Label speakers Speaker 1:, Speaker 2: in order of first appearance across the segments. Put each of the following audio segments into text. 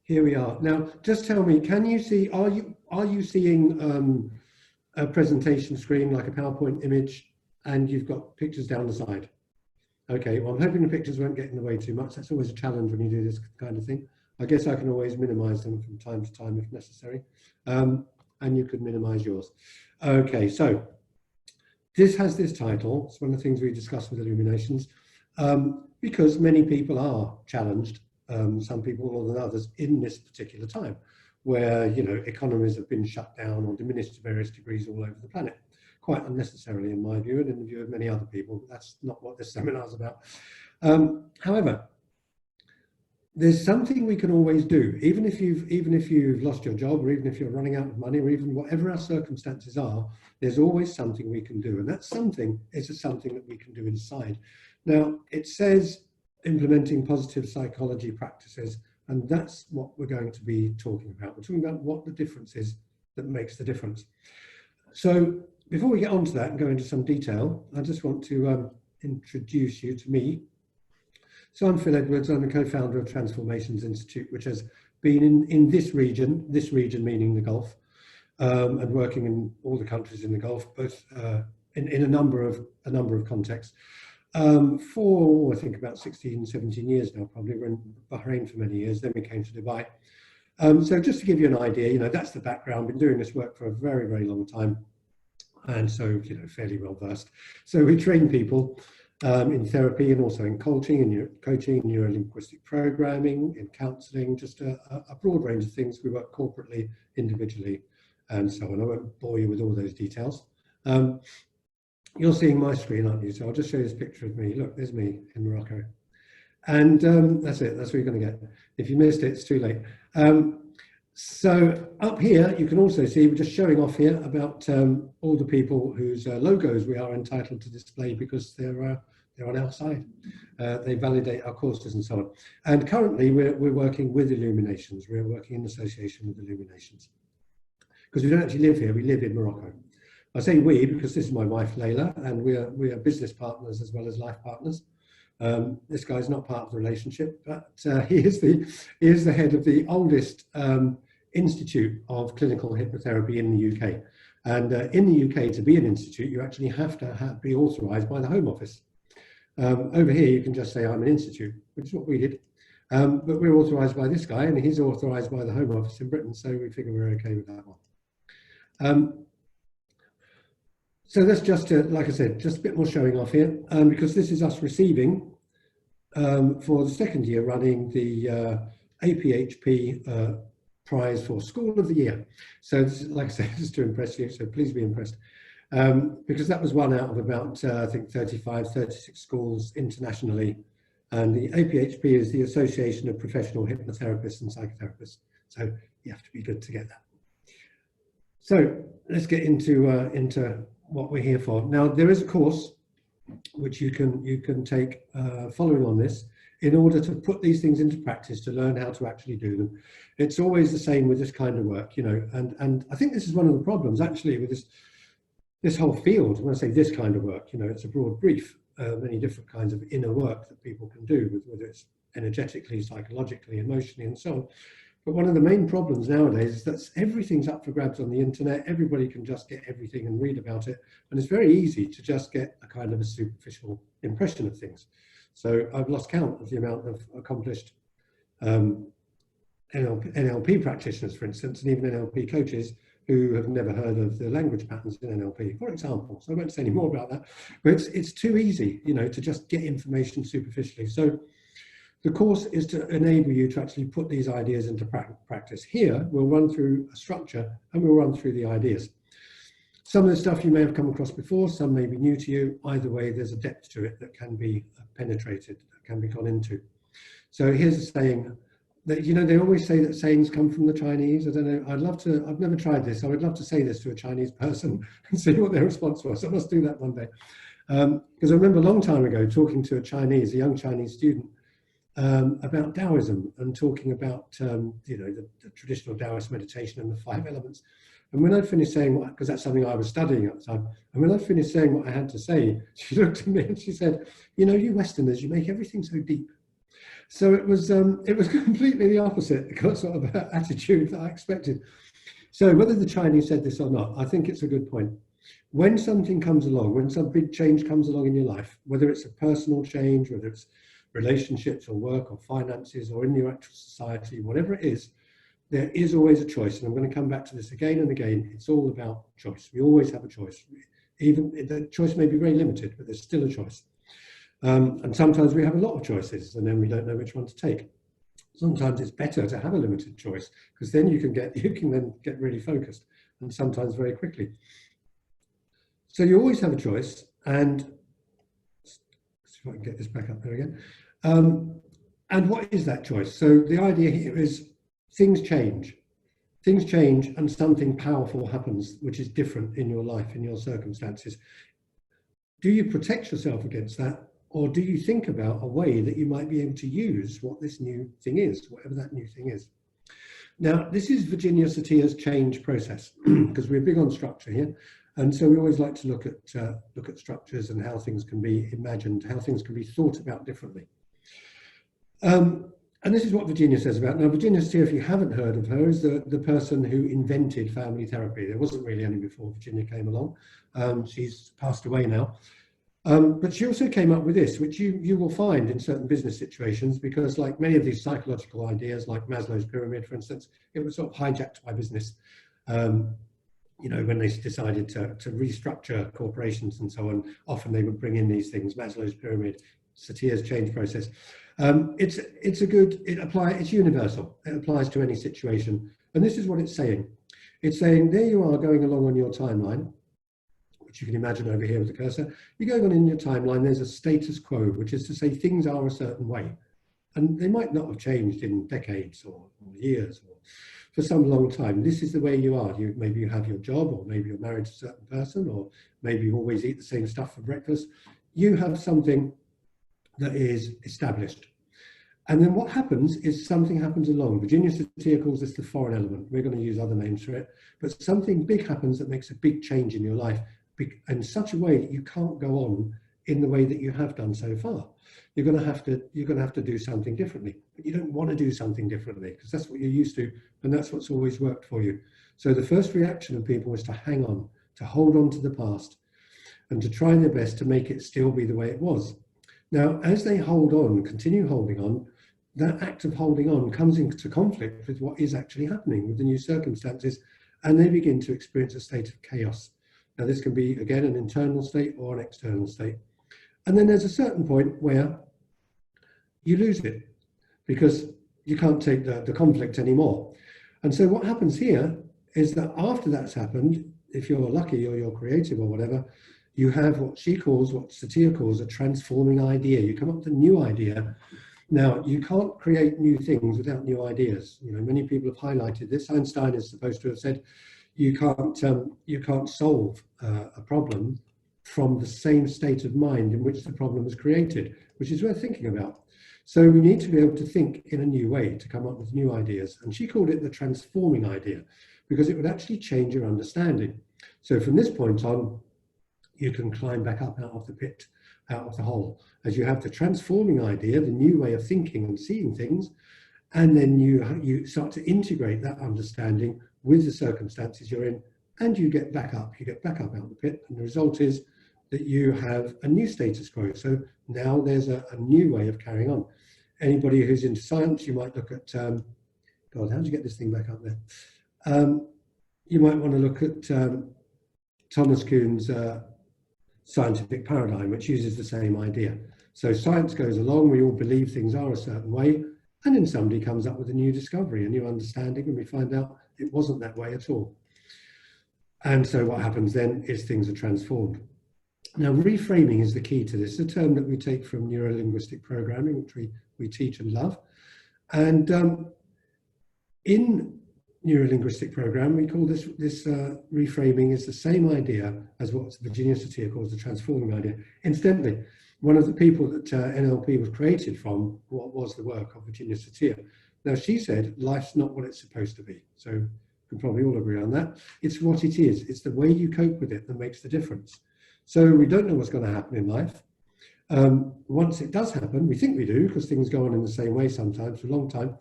Speaker 1: Here we are. Now, just tell me, can you see, are you seeing a presentation screen like a PowerPoint image and you've got pictures down the side? Okay, well, I'm hoping the pictures won't get in the way too much. That's always a challenge when you do this kind of thing. I guess I can always minimize them from time to time if necessary. And you could minimize yours. Okay, so this has this title. It's one of the things we discussed with Illuminations, because many people are challenged, some people more than others, in this particular time, where, you know, economies have been shut down or diminished to various degrees all over the planet, quite unnecessarily in my view and in the view of many other people. That's not what this seminar is about. However, there's something we can always do, even if you've lost your job, or even if you're running out of money, or even whatever our circumstances are. There's always something we can do, and that something is something that we can do inside. Now, it says implementing positive psychology practices, and that's what we're going to be talking about. We're talking about what the difference is that makes the difference. So before we get on to that and go into some detail, I just want to introduce you to me. So I'm Phil Edwards. I'm the co-founder of Transformations Institute, which has been in this region meaning the Gulf, and working in all the countries in the Gulf, both in a number of contexts. For, I think, about 16, 17 years now, probably. We're in Bahrain for many years, then we came to Dubai. So just to give you an idea, you know, that's the background. Been doing this work for a very, very long time, and so, you know, fairly well versed. So we train people in therapy and also in coaching, neuro-linguistic programming, in counselling, just a broad range of things. We work corporately, individually, and so on. I won't bore you with all those details. You're seeing my screen, aren't you? So I'll just show you this picture of me. Look, there's me in Morocco. And that's it. That's what you're going to get. If you missed it, it's too late. So up here, you can also see, we're just showing off here about all the people whose logos we are entitled to display because they're on our side. They validate our courses and so on. And currently, we're working with Illuminations. We're working in association with Illuminations. Because we don't actually live here, we live in Morocco. I say we because this is my wife, Layla, and we are business partners as well as life partners. This guy's not part of the relationship, but he is the head of the oldest institute of clinical hypnotherapy in the UK. And in the UK, to be an institute, you actually have to be authorised by the Home Office. Over here, you can just say, I'm an institute, which is what we did. But we're authorised by this guy, and he's authorised by the Home Office in Britain, so we figure we're okay with that one. So that's just, like I said, just a bit more showing off here, because this is us receiving, for the second year running, the APHP prize for School of the Year. So this is, like I said, just to impress you, so please be impressed. Because that was one out of about, I think, 35, 36 schools internationally. And the APHP is the Association of Professional Hypnotherapists and Psychotherapists. So you have to be good to get that. So let's get into what we're here for. Now, there is a course which you can take following on this in order to put these things into practice, to learn how to actually do them. It's always the same with this kind of work, you know, and I think this is one of the problems actually with this whole field. When I say this kind of work, you know, it's a broad brief, many different kinds of inner work that people can do, whether it's energetically, psychologically, emotionally, and so on. But one of the main problems nowadays is that everything's up for grabs on the internet. Everybody can just get everything and read about it. And it's very easy to just get a kind of a superficial impression of things. So I've lost count of the amount of accomplished NLP practitioners, for instance, and even NLP coaches who have never heard of the language patterns in NLP, for example. So I won't say any more about that, but it's too easy, you know, to just get information superficially. So the course is to enable you to actually put these ideas into practice. Here, we'll run through a structure and we'll run through the ideas. Some of the stuff you may have come across before, some may be new to you. Either way, there's a depth to it that can be penetrated, that can be gone into. So here's a saying that, you know, they always say that sayings come from the Chinese. I don't know, I've never tried this. I would love to say this to a Chinese person and see what their response was. I must do that one day. Because I remember a long time ago talking to a young Chinese student, about Taoism and talking about, you know, the traditional Taoist meditation and the 5 elements. And when I'd finished saying what, because that's something I was studying at the time, and when I finished saying what I had to say, she looked at me and she said, you know, you Westerners, you make everything so deep. So it was completely the opposite sort of attitude that I expected. So whether the Chinese said this or not, I think it's a good point. When something comes along, when some big change comes along in your life, whether it's a personal change, whether it's relationships or work or finances or in your actual society, whatever it is, there is always a choice. And I'm going to come back to this again and again. It's all about choice. We always have a choice. Even the choice may be very limited, but there's still a choice. And sometimes we have a lot of choices and then we don't know which one to take. Sometimes it's better to have a limited choice because then you can then get really focused, and sometimes very quickly. So you always have a choice, and see if I can get this back up there again. And what is that choice? So the idea here is things change. Things change and something powerful happens, which is different in your life, in your circumstances. Do you protect yourself against that? Or do you think about a way that you might be able to use what this new thing is, whatever that new thing is? Now, this is Virginia Satia's change process, because we're big on structure here. And so we always like to look at structures and how things can be imagined, how things can be thought about differently. And this is what Virginia says about. Now, Virginia Satir, if you haven't heard of her, is the person who invented family therapy. There wasn't really any before Virginia came along. She's passed away now. But she also came up with this, which you will find in certain business situations, because like many of these psychological ideas, like Maslow's pyramid, for instance, it was sort of hijacked by business. You know, when they decided to restructure corporations and so on, often they would bring in these things, Maslow's pyramid, Satir's change process. It's universal. It applies to any situation. And this is what it's saying. It's saying, there you are going along on your timeline, which you can imagine over here with the cursor. You're going on in your timeline, there's a status quo, which is to say things are a certain way. And they might not have changed in decades or years or for some long time. This is the way you are. Maybe you have your job, or maybe you're married to a certain person, or maybe you always eat the same stuff for breakfast. You have something that is established. And then what happens is something happens along. Virginia Satir calls this the foreign element. We're going to use other names for it. But something big happens that makes a big change in your life in such a way that you can't go on in the way that you have done so far. You're going to have to do something differently. But you don't want to do something differently because that's what you're used to, and that's what's always worked for you. So the first reaction of people is to hang on, to hold on to the past, and to try their best to make it still be the way it was. Now, as they hold on, continue holding on, that act of holding on comes into conflict with what is actually happening with the new circumstances, and they begin to experience a state of chaos. Now, this can be, again, an internal state or an external state. And then there's a certain point where you lose it because you can't take the conflict anymore. And so what happens here is that after that's happened, if you're lucky or you're creative or whatever, you have what she calls, what Satir calls, a transforming idea. You come up with a new idea. Now, you can't create new things without new ideas. You know, many people have highlighted this. Einstein is supposed to have said, you can't solve a problem from the same state of mind in which the problem was created, which is worth thinking about. So we need to be able to think in a new way to come up with new ideas. And she called it the transforming idea because it would actually change your understanding. So from this point on, you can climb back up out of the pit, out of the hole, as you have the transforming idea, the new way of thinking and seeing things, and then you start to integrate that understanding with the circumstances you're in, and you get back up out of the pit, and the result is that you have a new status quo. So now there's a new way of carrying on. Anybody who's into science, you might look at, God, how do you get this thing back up there? You might want to look at Thomas Kuhn's scientific paradigm, which uses the same idea. So science goes along, we all believe things are a certain way, and then somebody comes up with a new discovery, a new understanding, and we find out it wasn't that way at all. And so what happens then is things are transformed. Now, reframing is the key to this, a term that we take from neuro-linguistic programming, which we teach and love. And in neuro-linguistic program, we call this reframing is the same idea as what Virginia Satir calls the transforming idea. Incidentally, one of the people that NLP was created from was the work of Virginia Satir. Now, she said, life's not what it's supposed to be. So we can probably all agree on that. It's what it is. It's the way you cope with it that makes the difference. So we don't know what's going to happen in life. Once it does happen, we think we do, because things go on in the same way sometimes for a long time.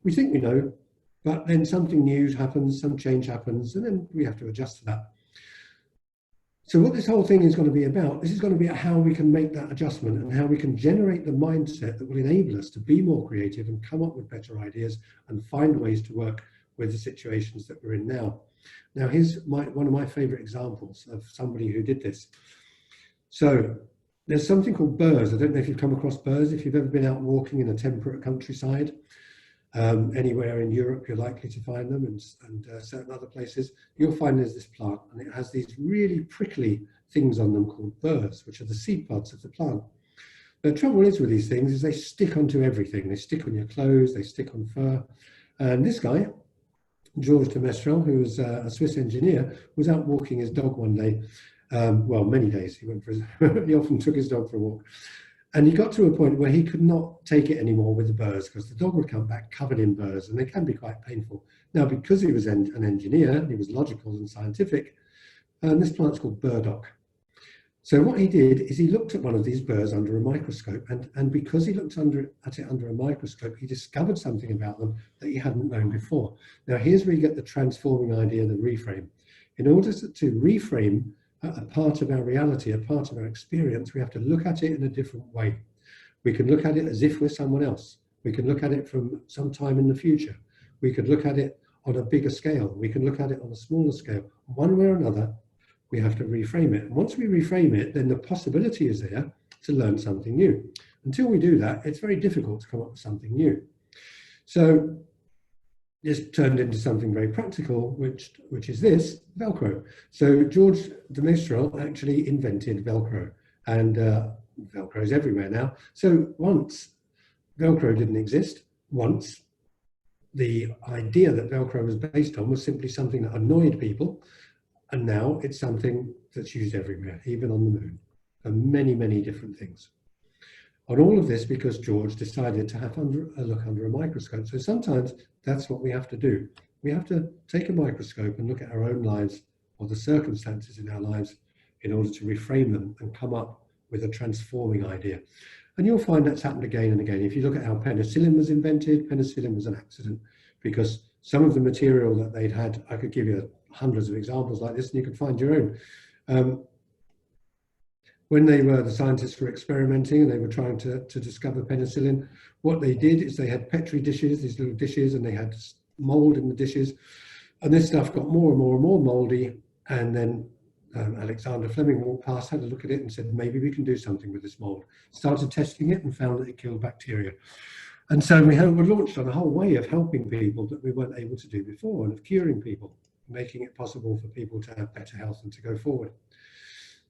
Speaker 1: We think we know, but then something new happens, some change happens, and then we have to adjust to that. So what this whole thing is going to be about, this is going to be how we can make that adjustment and how we can generate the mindset that will enable us to be more creative and come up with better ideas and find ways to work with the situations that we're in now. Now, here's one of my favorite examples of somebody who did this. So there's something called burrs. I don't know if you've come across burrs. If you've ever been out walking in a temperate countryside, anywhere in Europe, you're likely to find them, and certain other places, you'll find there's this plant, and it has these really prickly things on them called burrs, which are the seed pods of the plant. The trouble is with these things is they stick onto everything. They stick on your clothes, they stick on fur. And this guy, Georges de Mestral, who was a Swiss engineer, was out walking his dog one day. Well, many days. He often took his dog for a walk. And he got to a point where he could not take it anymore with the burrs, because the dog would come back covered in burrs, and they can be quite painful. Now, because he was an engineer, he was logical and scientific, and this plant's called burdock. So what he did is he looked at one of these burrs under a microscope, and because he looked at it under a microscope, he discovered something about them that he hadn't known before. Now, here's where you get the transforming idea, the reframe. In order to reframe a part of our reality, a part of our experience, we have to look at it in a different way. We can look at it as if we're someone else. We can look at it from some time in the future. We could look at it on a bigger scale. We can look at it on a smaller scale. One way or another, we have to reframe it. And once we reframe it, then the possibility is there to learn something new. Until we do that, it's very difficult to come up with something new. So this turned into something very practical, which is this, Velcro. So Georges de Mestral actually invented Velcro, and Velcro is everywhere now. So once Velcro didn't exist, once the idea that Velcro was based on was simply something that annoyed people, and now it's something that's used everywhere, even on the moon, for many, many different things. On all of this because George decided to have a look under a microscope. So sometimes that's what we have to do. We have to take a microscope and look at our own lives or the circumstances in our lives in order to reframe them and come up with a transforming idea. And you'll find that's happened again and again. If you look at how penicillin was invented, penicillin was an accident because some of the material that they'd had, I could give you hundreds of examples like this and you could find your own. When the scientists were experimenting and they were trying to discover penicillin, what they did is they had Petri dishes, these little dishes, and they had mold in the dishes. And this stuff got more and more and more moldy. And then Alexander Fleming walked past, had a look at it and said, maybe we can do something with this mold. Started testing it and found that it killed bacteria. And so we launched on a whole way of helping people that we weren't able to do before, and of curing people, making it possible for people to have better health and to go forward.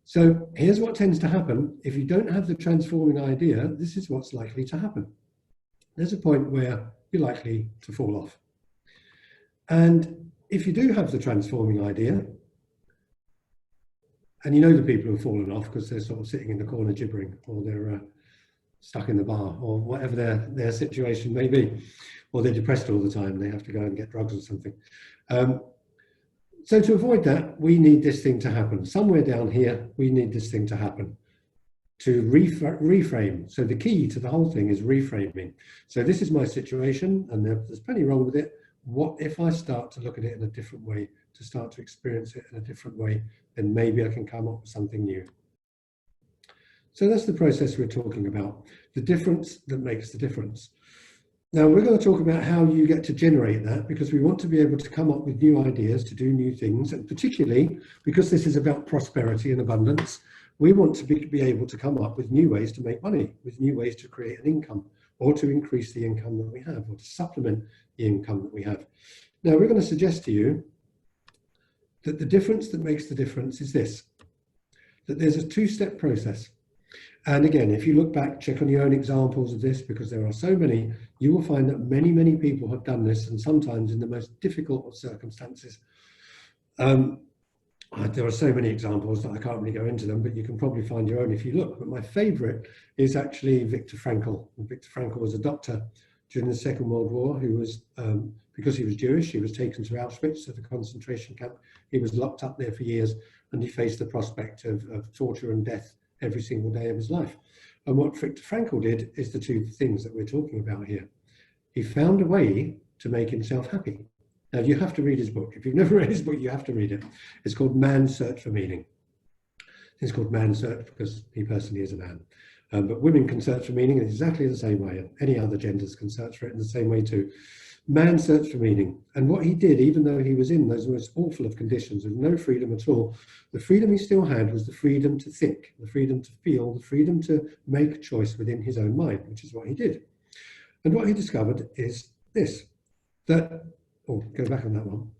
Speaker 1: So here's what tends to happen. If you don't have the transforming idea, this is what's likely to happen. There's a point where you're likely to fall off. And if you do have the transforming idea, and you know the people who've fallen off because they're sort of sitting in the corner gibbering, or they're stuck in the bar, or whatever their situation may be, or they're depressed all the time, they have to go and get drugs or something. So to avoid that, we need this thing to happen. Somewhere down here, we need this thing to happen, to reframe. So the key to the whole thing is reframing. So this is my situation, and there's plenty wrong with it. What if I start to look at it in a different way, to start to experience it in a different way, then maybe I can come up with something new. So that's the process we're talking about, the difference that makes the difference. Now, we're going to talk about how you get to generate that, because we want to be able to come up with new ideas to do new things. And particularly because this is about prosperity and abundance, we want to be able to come up with new ways to make money, with new ways to create an income, or to increase the income that we have, or to supplement the income that we have. Now, we're going to suggest to you that the difference that makes the difference is this, that there's a two-step process. And again, if you look back, check on your own examples of this, because there are so many, you will find that many, many people have done this, and sometimes in the most difficult of circumstances. There are so many examples that I can't really go into them, but you can probably find your own if you look. But my favorite is actually Viktor Frankl. And Viktor Frankl was a doctor during the Second World War who was, because he was Jewish, he was taken to Auschwitz, at the concentration camp. He was locked up there for years, and he faced the prospect of torture and death every single day of his life. And what Viktor Frankl did is the two things that we're talking about here. He found a way to make himself happy. Now, you have to read his book. If you've never read his book, you have to read it. It's called Man's Search for Meaning. It's called Man's Search because he personally is a man. But women can search for meaning in exactly the same way. And any other genders can search for it in the same way too. Man's search for meaning. And what he did, even though he was in those most awful of conditions with no freedom at all, the freedom he still had was the freedom to think, the freedom to feel, the freedom to make a choice within his own mind, which is what he did. And what he discovered is this, that, oh, go back on that one.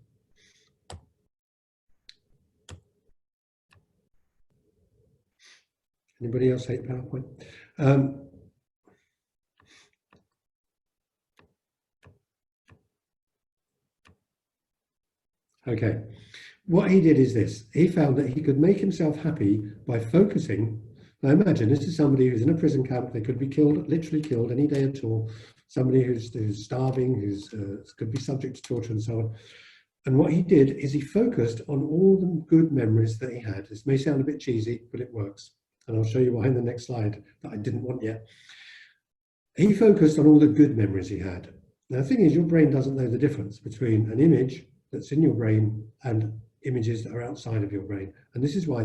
Speaker 1: Anybody else hate PowerPoint? Okay, what he did is this. He found that he could make himself happy by focusing. Now imagine, this is somebody who's in a prison camp. They could be killed, literally killed any day at all. Somebody who's starving, who's could be subject to torture and so on. And what he did is he focused on all the good memories that he had. This may sound a bit cheesy, but it works. And I'll show you why in the next slide that I didn't want yet. He focused on all the good memories he had. Now the thing is, your brain doesn't know the difference between an image that's in your brain and images that are outside of your brain. And this is why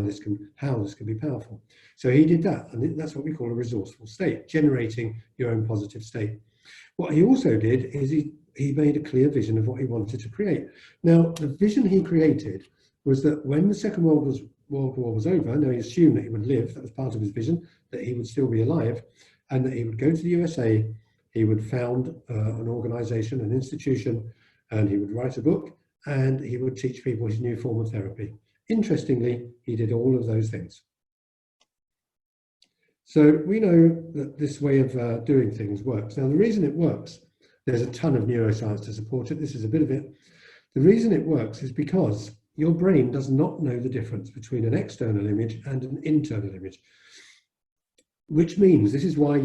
Speaker 1: how this can be powerful. So he did that, and that's what we call a resourceful state, generating your own positive state. What he also did is he made a clear vision of what he wanted to create. Now, the vision he created was that when the Second World War was over, now he assumed that he would live, that was part of his vision, that he would still be alive, and that he would go to the USA, he would found an organization, an institution, and he would write a book, and he would teach people his new form of therapy. Interestingly, he did all of those things. So we know that this way of doing things works. Now, the reason it works, there's a ton of neuroscience to support it. This is a bit of it. The reason it works is because your brain does not know the difference between an external image and an internal image, which means this is why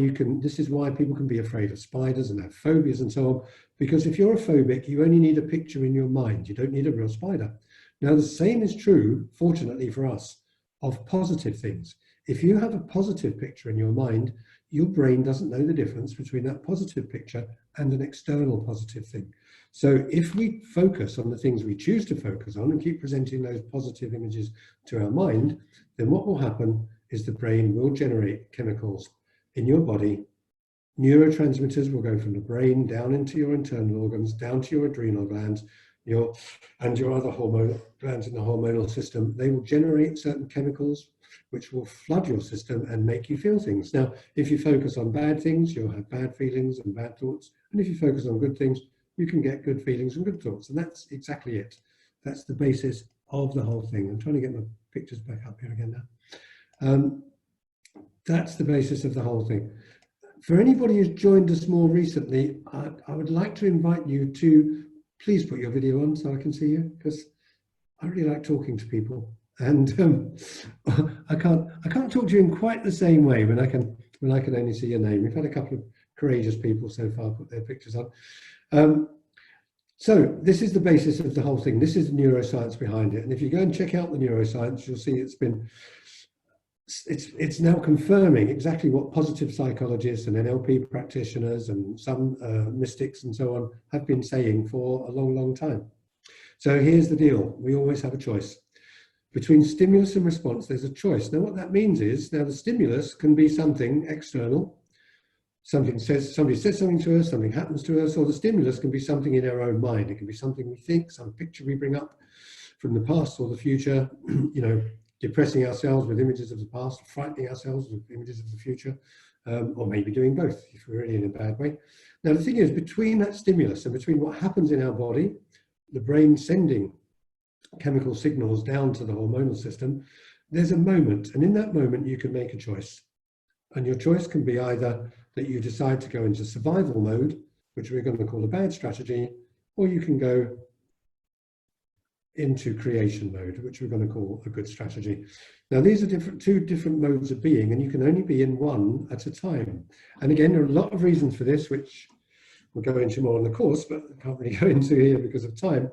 Speaker 1: people can be afraid of spiders and have phobias and so on, because if you're a phobic, you only need a picture in your mind. You don't need a real spider. Now, the same is true, fortunately for us, of positive things. If you have a positive picture in your mind, your brain doesn't know the difference between that positive picture and an external positive thing. So if we focus on the things we choose to focus on and keep presenting those positive images to our mind, then what will happen is the brain will generate chemicals in your body. Neurotransmitters will go from the brain down into your internal organs, down to your adrenal glands, and your other hormonal glands in the hormonal system. They will generate certain chemicals which will flood your system and make you feel things. Now, if you focus on bad things, you'll have bad feelings and bad thoughts. And if you focus on good things, you can get good feelings and good thoughts. And that's exactly it. That's the basis of the whole thing. I'm trying to get my pictures back up here again now. That's the basis of the whole thing. For anybody who's joined us more recently, I would like to invite you to please put your video on so I can see you, because I really like talking to people. And I can't talk to you in quite the same way when I can only see your name. We've had a couple of courageous people so far put their pictures on. So this is the basis of the whole thing. This is the neuroscience behind it. And if you go and check out the neuroscience, you'll see it's now confirming exactly what positive psychologists and NLP practitioners and some mystics and so on have been saying for a long, long time. So here's the deal. We always have a choice. Between stimulus and response, there's a choice. Now, what that means is, now the stimulus can be something external. Somebody says something to us, something happens to us, or the stimulus can be something in our own mind. It can be something we think, some picture we bring up from the past or the future, depressing ourselves with images of the past, frightening ourselves with images of the future, or maybe doing both if we're really in a bad way. Now, the thing is, between that stimulus and between what happens in our body, the brain sending chemical signals down to the hormonal system, there's a moment, and in that moment you can make a choice. And your choice can be either that you decide to go into survival mode, which we're going to call a bad strategy, or you can go into creation mode, which we're going to call a good strategy. Now, these are two different modes of being, and you can only be in one at a time. And again, there are a lot of reasons for this, which we'll go into more in the course, but I can't really go into here because of time.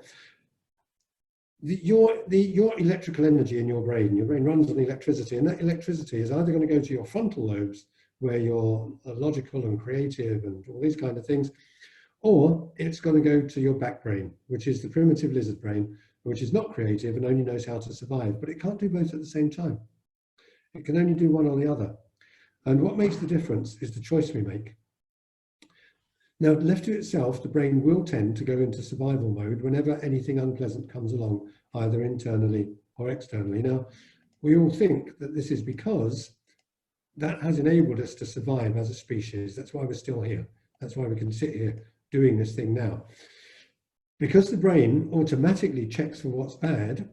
Speaker 1: Your electrical energy in your brain runs on electricity, and that electricity is either going to go to your frontal lobes, where you're logical and creative and all these kind of things, or it's going to go to your back brain, which is the primitive lizard brain, which is not creative and only knows how to survive, but it can't do both at the same time. It can only do one or the other. And what makes the difference is the choice we make. Now, left to itself, the brain will tend to go into survival mode whenever anything unpleasant comes along, either internally or externally. Now, we all think that this is because that has enabled us to survive as a species. That's why we're still here. That's why we can sit here doing this thing now. Because the brain automatically checks for what's bad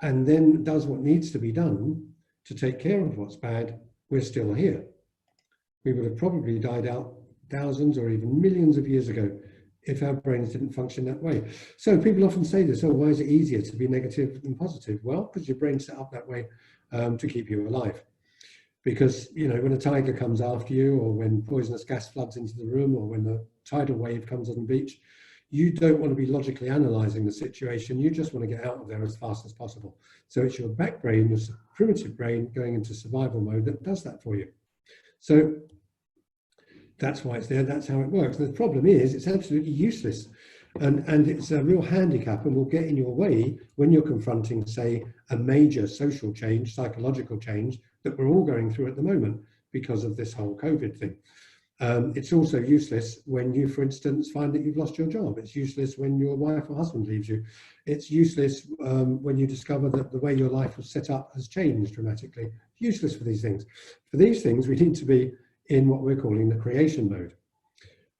Speaker 1: and then does what needs to be done to take care of what's bad, we're still here. We would have probably died out thousands or even millions of years ago if our brains didn't function that way. So people often say this, oh, why is it easier to be negative than positive? Well, because your brain's set up that way to keep you alive. Because, you know, when a tiger comes after you, or when poisonous gas floods into the room, or when the tidal wave comes on the beach, you don't want to be logically analyzing the situation. You just want to get out of there as fast as possible. So it's your back brain, your primitive brain, going into survival mode that does that for you. So that's why it's there. That's how it works. And the problem is it's absolutely useless. And it's a real handicap and will get in your way when you're confronting, say, a major social change, psychological change that we're all going through at the moment because of this whole COVID thing. It's also useless when you, for instance, find that you've lost your job. It's useless when your wife or husband leaves you. It's useless when you discover that the way your life was set up has changed dramatically. Useless for these things. For these things, we need to be in what we're calling the creation mode.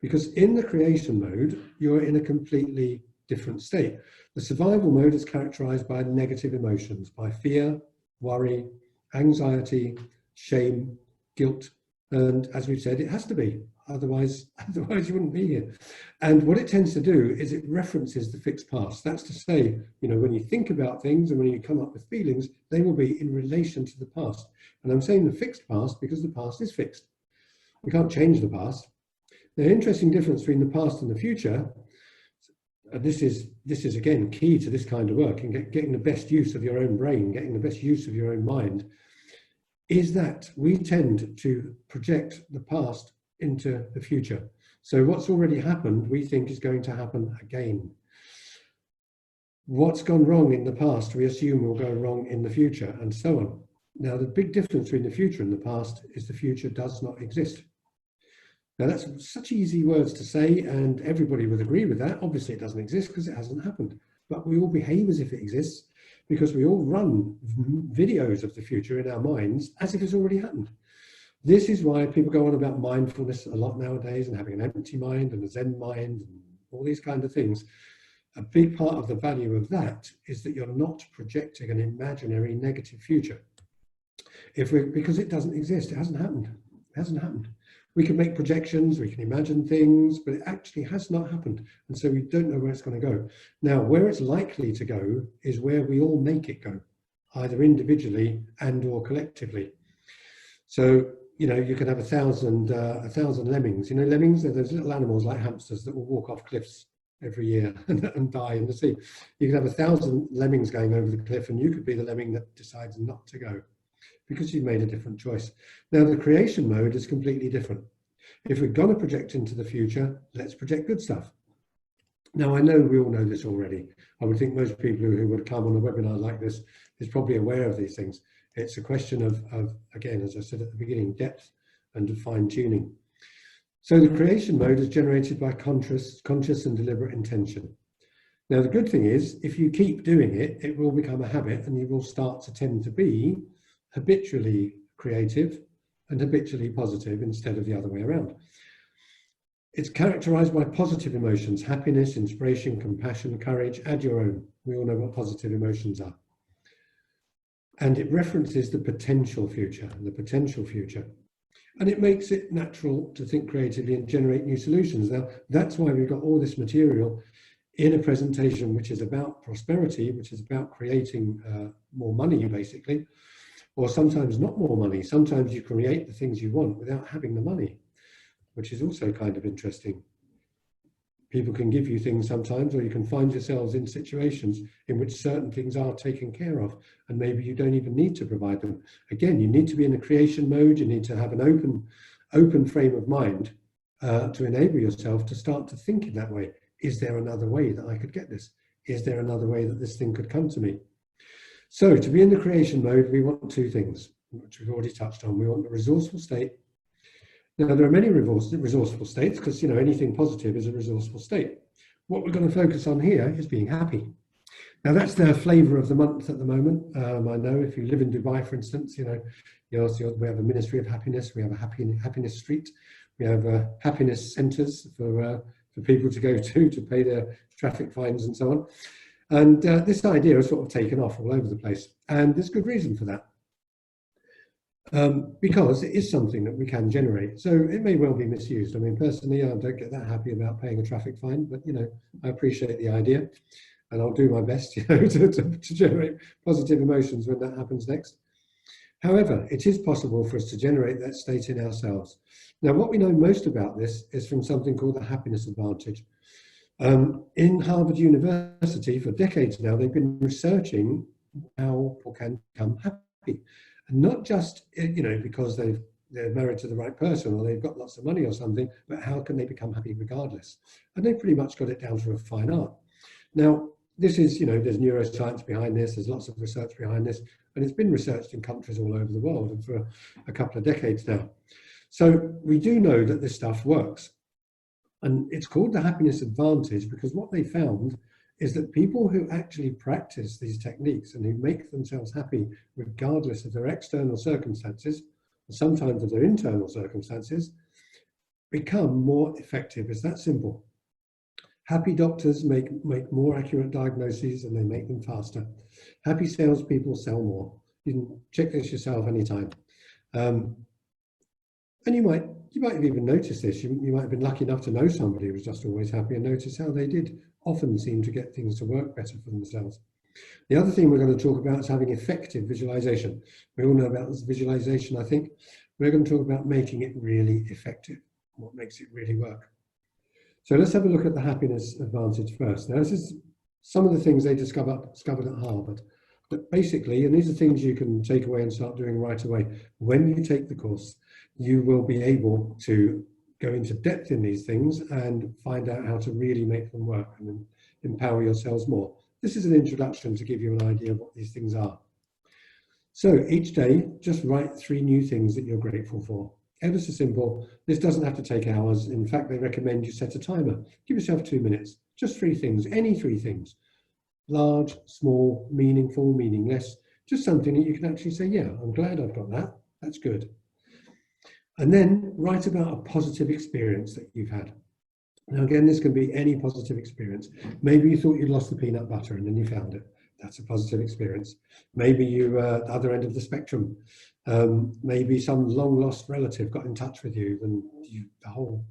Speaker 1: Because in the creation mode, you're in a completely different state. The survival mode is characterized by negative emotions, by fear, worry, anxiety, shame, guilt. And as we've said, it has to be, otherwise you wouldn't be here. And what it tends to do is it references the fixed past. That's to say, you know, when you think about things and when you come up with feelings, they will be in relation to the past. And I'm saying the fixed past because the past is fixed. We can't change the past. The interesting difference between the past and the future, this is again key to this kind of work, and getting the best use of your own brain, getting the best use of your own mind, is that we tend to project the past into the future. So what's already happened, we think is going to happen again. What's gone wrong in the past, we assume will go wrong in the future, and so on. Now, the big difference between the future and the past is the future does not exist. Now, that's such easy words to say, and everybody would agree with that. Obviously, it doesn't exist because it hasn't happened. But we all behave as if it exists because we all run videos of the future in our minds as if it's already happened. This is why people go on about mindfulness a lot nowadays and having an empty mind and a Zen mind and all these kind of things. A big part of the value of that is that you're not projecting an imaginary negative future. Because it doesn't exist, it hasn't happened. It hasn't happened. We can make projections, we can imagine things, but it actually has not happened. And so we don't know where it's going to go. Now, where it's likely to go is where we all make it go, either individually and or collectively. So, you know, you can have a thousand lemmings. You know, lemmings, they're those little animals like hamsters that will walk off cliffs every year and die in the sea. You can have 1,000 lemmings going over the cliff, and you could be the lemming that decides not to go, because you've made a different choice. Now, the creation mode is completely different. If we're going to project into the future, let's project good stuff. Now, I know we all know this already. I would think most people who would come on a webinar like this is probably aware of these things. It's a question of again, as I said at the beginning, depth and fine tuning. So the creation mode is generated by conscious and deliberate intention. Now, the good thing is, if you keep doing it, it will become a habit and you will start to tend to be habitually creative and habitually positive instead of the other way around. It's characterized by positive emotions: happiness, inspiration, compassion, courage. Add your own. We all know what positive emotions are. And it references the potential future, And it makes it natural to think creatively and generate new solutions. Now, that's why we've got all this material in a presentation which is about prosperity, which is about creating more money, basically. Or sometimes not more money. Sometimes you create the things you want without having the money, which is also kind of interesting. People can give you things sometimes, or you can find yourselves in situations in which certain things are taken care of, and maybe you don't even need to provide them. Again, you need to be in a creation mode. You need to have an open open frame of mind to enable yourself to start to think in that way. Is there another way that I could get this? Is there another way that this thing could come to me? So to be in the creation mode, we want two things, which we've already touched on. We want a resourceful state. Now, there are many resourceful states because, you know, anything positive is a resourceful state. What we're going to focus on here is being happy. Now, that's the flavor of the month at the moment. I know if you live in Dubai, for instance, you know, we have a Ministry of Happiness, we have a happiness street, we have happiness centres for people to go to pay their traffic fines and so on. And this idea has sort of taken off all over the place. And there's good reason for that. Because it is something that we can generate. So it may well be misused. I mean, personally, I don't get that happy about paying a traffic fine, but, you know, I appreciate the idea. And I'll do my best, you know, to generate positive emotions when that happens next. However, it is possible for us to generate that state in ourselves. Now, what we know most about this is from something called the happiness advantage. In Harvard University, for decades now, they've been researching how people can become happy. And not just, you know, because they're married to the right person or they've got lots of money or something, but how can they become happy regardless? And they've pretty much got it down to a fine art. Now, this is, you know, there's neuroscience behind this, there's lots of research behind this, and it's been researched in countries all over the world and for a couple of decades now. So we do know that this stuff works. And it's called the happiness advantage because what they found is that people who actually practice these techniques and who make themselves happy regardless of their external circumstances, and sometimes of their internal circumstances, become more effective. It's that simple. Happy doctors make more accurate diagnoses and they make them faster. Happy salespeople sell more. You can check this yourself anytime. And you might have even noticed this. You might have been lucky enough to know somebody who was just always happy and notice how they did often seem to get things to work better for themselves. The other thing we're going to talk about is having effective visualization. We all know about this visualization, I think. We're going to talk about making it really effective, what makes it really work. So let's have a look at the happiness advantage first. Now, this is some of the things they discovered at Harvard. But basically, and these are things you can take away and start doing right away. When you take the course, you will be able to go into depth in these things and find out how to really make them work and empower yourselves more. This is an introduction to give you an idea of what these things are. So each day, just write 3 new things that you're grateful for. Ever so simple. This doesn't have to take hours. In fact, they recommend you set a timer. Give yourself 2 minutes. Just 3 things, any 3 things. Large, small, meaningful, meaningless. Just something that you can actually say, yeah, I'm glad I've got that. That's good. And then write about a positive experience that you've had. Now, again, this can be any positive experience. Maybe you thought you'd lost the peanut butter and then you found it. That's a positive experience. Maybe you were at the other end of the spectrum. Maybe some long lost relative got in touch with you and the whole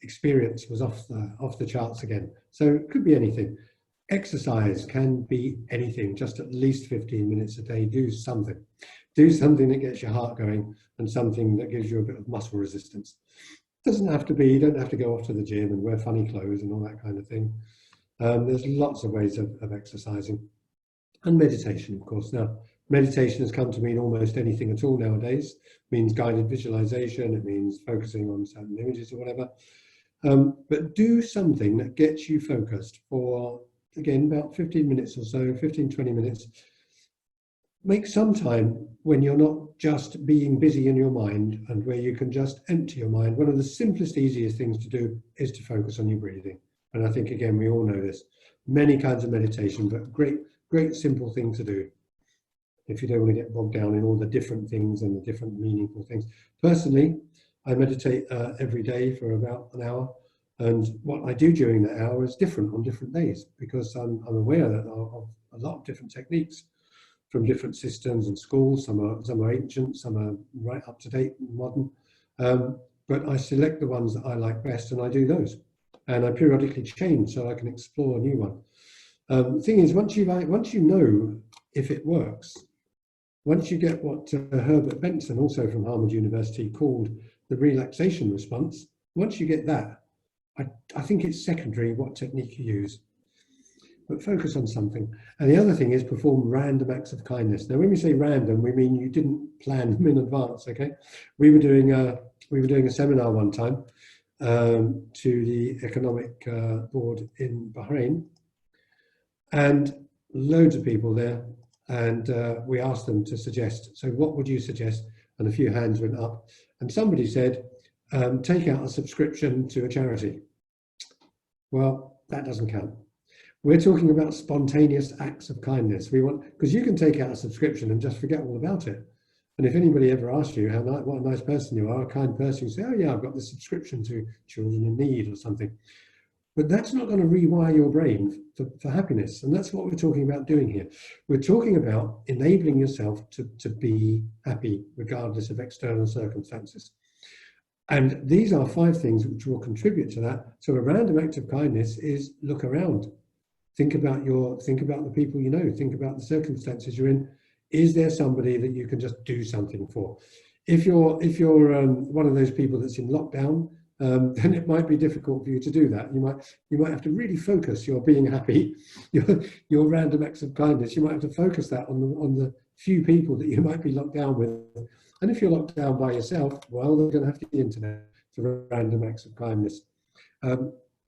Speaker 1: experience was off the charts again. So it could be anything. Exercise can be anything, just at least 15 minutes a day. Do something. Do something that gets your heart going and something that gives you a bit of muscle resistance. Doesn't have to be, you don't have to go off to the gym and wear funny clothes and all that kind of thing. There's lots of ways of exercising. And meditation, of course. Now, meditation has come to mean almost anything at all nowadays. It means guided visualization, it means focusing on certain images or whatever. But do something that gets you focused for, again, about 15 minutes or so, 15, 20 minutes. Make some time when you're not just being busy in your mind and where you can just empty your mind. One of the simplest, easiest things to do is to focus on your breathing. And I think, again, we all know this. Many kinds of meditation, but great simple thing to do if you don't want to get bogged down in all the different things and the different meaningful things. Personally, I meditate every day for about an hour. And what I do during that hour is different on different days because I'm aware that of a lot of different techniques from different systems and schools. Some are ancient, some are right up to date and modern. But I select the ones that I like best and I do those. And I periodically change so I can explore a new one. The thing is, once you know if it works, once you get what Herbert Benson, also from Harvard University, called the relaxation response, once you get that, I think it's secondary what technique you use. But focus on something. And the other thing is perform random acts of kindness. Now, when we say random, we mean you didn't plan them in advance, okay? We were doing we were doing a seminar one time to the economic board in Bahrain, and loads of people there, and we asked them to suggest, so what would you suggest? And a few hands went up, and somebody said, take out a subscription to a charity. Well, that doesn't count. We're talking about spontaneous acts of kindness. We want, because you can take out a subscription and just forget all about it. And if anybody ever asks you what a nice person you are, a kind person, you say, oh yeah, I've got this subscription to Children in Need or something. But that's not going to rewire your brain for happiness. And that's what we're talking about doing here. We're talking about enabling yourself to be happy regardless of external circumstances. And these are 5 things which will contribute to that. So a random act of kindness is look around. Think about the people you know, think about the circumstances you're in. Is there somebody that you can just do something for? If you're one of those people that's in lockdown, then it might be difficult for you to do that. You might have to really focus your being happy, your random acts of kindness. You might have to focus that on the few people that you might be locked down with. And if you're locked down by yourself, well, they're going to have the internet for random acts of kindness.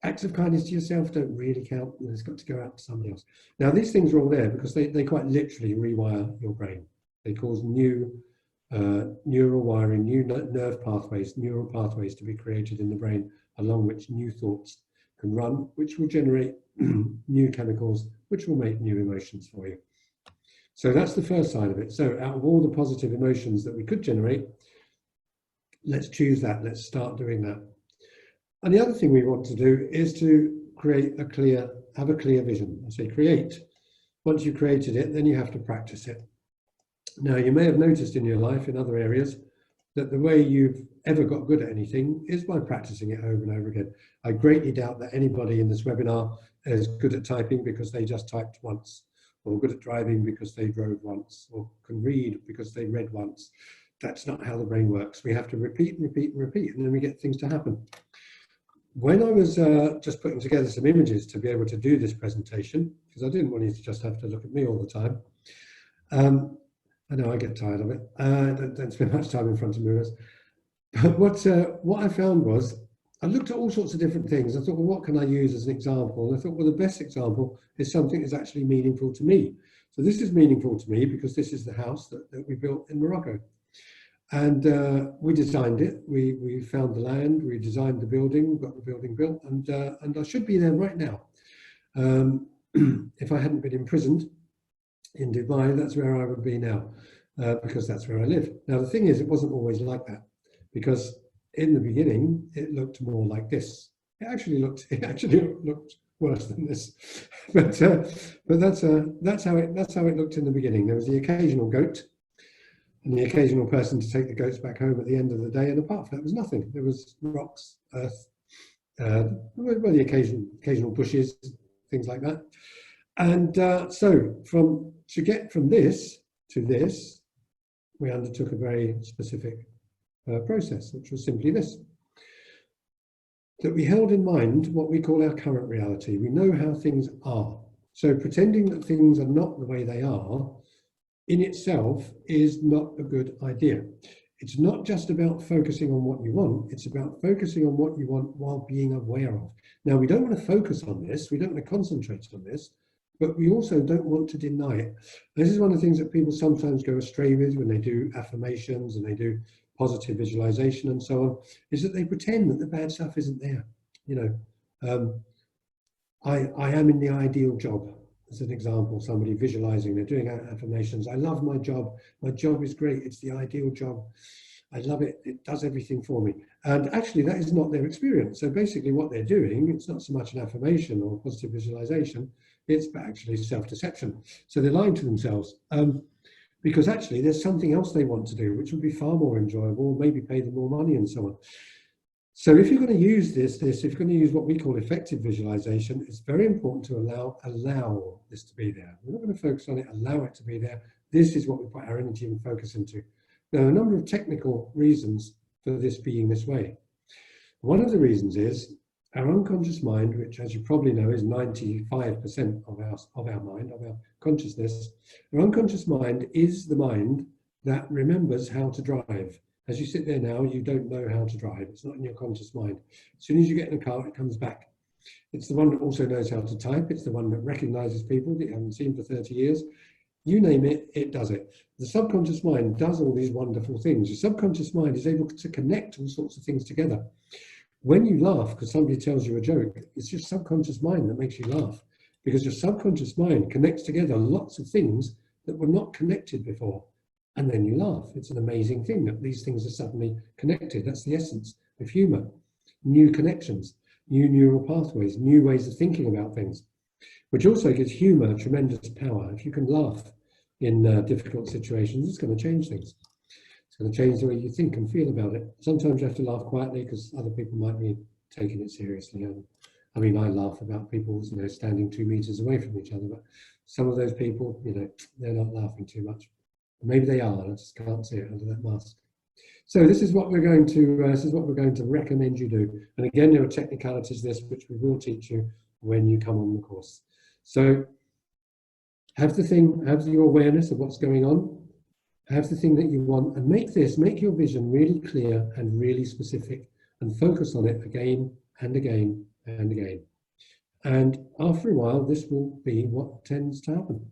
Speaker 1: Acts of kindness to yourself don't really count. It's got to go out to somebody else. Now, these things are all there because they quite literally rewire your brain. They cause new neural wiring, new nerve pathways, neural pathways to be created in the brain, along which new thoughts can run, which will generate new chemicals, which will make new emotions for you. So that's the first side of it. So out of all the positive emotions that we could generate, let's choose that. Let's start doing that. And the other thing we want to do is to have a clear vision. I say create. Once you've created it, then you have to practice it. Now, you may have noticed in your life, in other areas, that the way you've ever got good at anything is by practicing it over and over again. I greatly doubt that anybody in this webinar is good at typing because they just typed once, or good at driving because they drove once, or can read because they read once. That's not how the brain works. We have to repeat, repeat, and repeat, and then we get things to happen. When I was just putting together some images to be able to do this presentation, because I didn't want you to just have to look at me all the time. I know I get tired of it. Don't spend much time in front of mirrors. But what I found was, I looked at all sorts of different things. I thought, well, what can I use as an example? And I thought, well, the best example is something that's actually meaningful to me. So this is meaningful to me because this is the house that we built in Morocco. And we designed it. We found the land, we designed the building, got the building built, and I should be there right now. If I hadn't been imprisoned in Dubai, that's where I would be now, because that's where I live. Now, the thing is, it wasn't always like that, because in the beginning, it looked more like this. It actually looked worse than this, but that's how it looked in the beginning. There was the occasional goat, and the occasional person to take the goats back home at the end of the day, and apart from that, there was nothing. There was rocks, earth, well, the occasional bushes, things like that. And so to get from this to this, we undertook a very specific process, which was simply this: that we held in mind what we call our current reality. We know how things are. So pretending that things are not the way they are in itself is not a good idea. It's not just about focusing on what you want, it's about focusing on what you want while being aware of. Now, we don't want to focus on this, we don't want to concentrate on this, but we also don't want to deny it. This is one of the things that people sometimes go astray with when they do affirmations and they do positive visualization and so on, is that they pretend that the bad stuff isn't there. You know, I am in the ideal job. As an example, somebody visualizing, they're doing affirmations. I love my job. My job is great. It's the ideal job. I love it. It does everything for me. And actually, that is not their experience. So basically what they're doing, it's not so much an affirmation or positive visualization, it's actually self-deception. So they're lying to themselves because actually there's something else they want to do, which would be far more enjoyable, maybe pay them more money and so on. So if you're going to use if you're going to use what we call effective visualization, it's very important to allow this to be there. We're not going to focus on it, allow it to be there. This is what we put our energy and focus into. Now, a number of technical reasons for this being this way. One of the reasons is our unconscious mind, which, as you probably know, is 95% of our mind, of our consciousness. Our unconscious mind is the mind that remembers how to drive. As you sit there now, you don't know how to drive. It's not in your conscious mind. As soon as you get in the car, it comes back. It's the one that also knows how to type. It's the one that recognizes people that you haven't seen for 30 years. You name it, it does it. The subconscious mind does all these wonderful things. Your subconscious mind is able to connect all sorts of things together. When you laugh because somebody tells you a joke, it's your subconscious mind that makes you laugh, because your subconscious mind connects together lots of things that were not connected before. And then you laugh. It's an amazing thing that these things are suddenly connected. That's the essence of humor. New connections, new neural pathways, new ways of thinking about things, which also gives humor tremendous power. If you can laugh in difficult situations, it's going to change things. It's going to change the way you think and feel about it. Sometimes you have to laugh quietly because other people might be taking it seriously. I mean, I laugh about people, standing 2 meters away from each other, but some of those people, they're not laughing too much. Maybe they are, I just can't see it under that mask. So this is what we're going to recommend you do. And again, there are technicalities this which we will teach you when you come on the course. So have your awareness of what's going on, have the thing that you want, and make your vision really clear and really specific, and focus on it again and again and again. And after a while, this will be what tends to happen.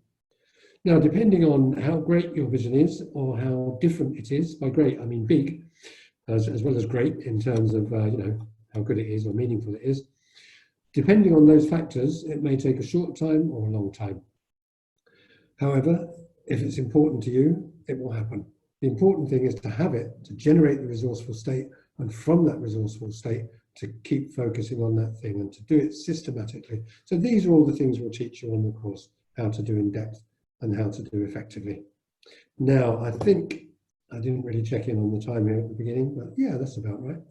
Speaker 1: Now, depending on how great your vision is or how different it is, by great, I mean big, as well as great in terms of, how good it is or meaningful it is, depending on those factors, it may take a short time or a long time. However, if it's important to you, it will happen. The important thing is to have it, to generate the resourceful state, and from that resourceful state, to keep focusing on that thing and to do it systematically. So these are all the things we'll teach you on the course, how to do in depth and how to do effectively. Now, I think I didn't really check in on the time here at the beginning, but yeah, that's about right.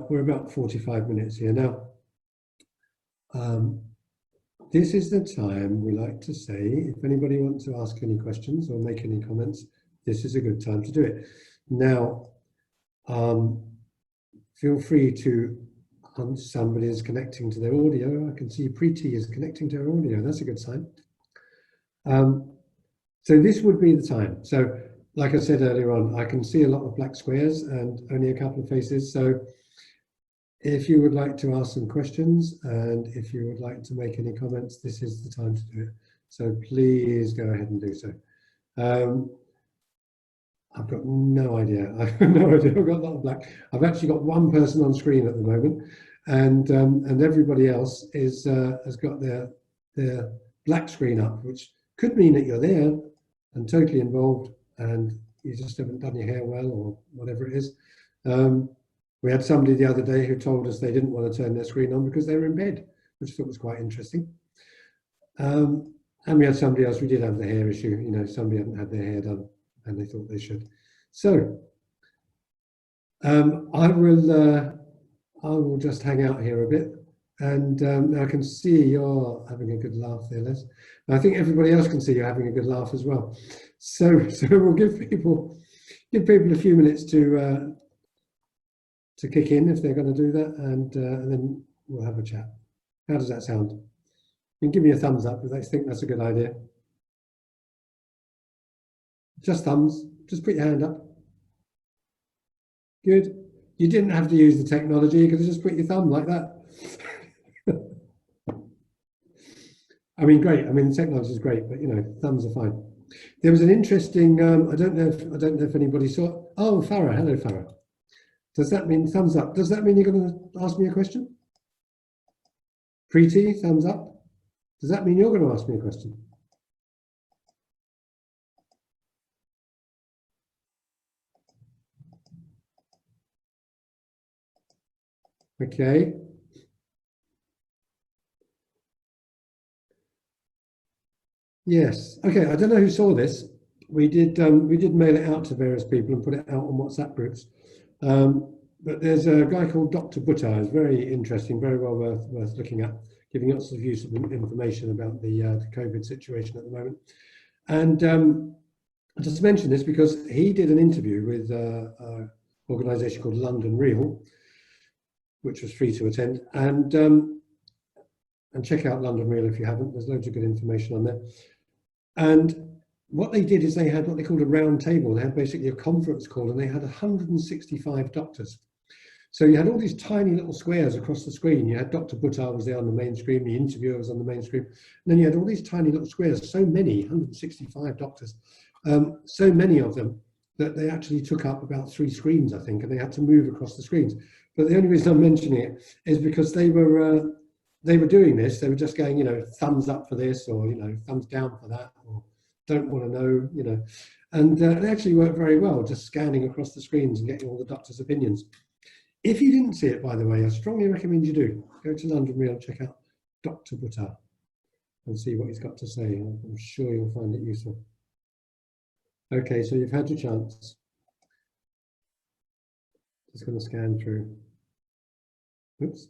Speaker 1: We're about 45 minutes here now. This is the time we like to say, if anybody wants to ask any questions or make any comments, this is a good time to do it. Now, feel free to, somebody is connecting to their audio. I can see Preeti is connecting to her audio. That's a good sign. So this would be the time. So like I said earlier on, I can see a lot of black squares and only a couple of faces. So if you would like to ask some questions and if you would like to make any comments, this is the time to do it. So please go ahead and do so. I've got no idea. I've got a lot of black. I've actually got one person on screen at the moment, and everybody else is has got their black screen up, which could mean that you're there and totally involved, and you just haven't done your hair well or whatever it is. We had somebody the other day who told us they didn't want to turn their screen on because they were in bed, which I thought was quite interesting. And we had somebody else, we did have the hair issue, somebody hadn't had their hair done and they thought they should. So I will just hang out here a bit, and I can see you're having a good laugh there, Les. And I think everybody else can see you're having a good laugh as well. So we'll give people a few minutes to kick in if they're going to do that, and then we'll have a chat. How does that sound? You can give me a thumbs up if they think that's a good idea. Just thumbs. Just put your hand up. Good. You didn't have to use the technology. You could have just put your thumb like that. I mean, great. I mean, the technology is great, but thumbs are fine. There was an interesting. I don't know if anybody saw. Oh, Farah. Hello, Farah. Does that mean thumbs up? Does that mean you're going to ask me a question? Preeti, thumbs up. Does that mean you're going to ask me a question? Okay. Yes. Okay. I don't know who saw this. We did mail it out to various people and put it out on WhatsApp groups. But there's a guy called Dr. Butta. It's very interesting, very well worth looking at, giving lots of useful information about the COVID situation at the moment. And just to mention this, because he did an interview with an organisation called London Real, which was free to attend, and check out London Real if you haven't. There's loads of good information on there. And what they did is they had what they called a round table. They had basically a conference call, and they had 165 doctors. So you had all these tiny little squares across the screen. You had Dr. Buttar was there on the main screen, the interviewer was on the main screen, and then you had all these tiny little squares, so many, 165 doctors, so many of them that they actually took up about 3 screens, I think, and they had to move across the screens. But the only reason I'm mentioning it is because they were doing this. They were just going, you know, thumbs up for this, or, you know, thumbs down for that, or don't want to know, you know. And they actually worked very well, just scanning across the screens and getting all the doctors' opinions. If you didn't see it, by the way, I strongly recommend you do. Go to London Real, check out Dr. Buttar and see what he's got to say. I'm sure you'll find it useful. Okay, so you've had your chance. Just going to scan through. Oops.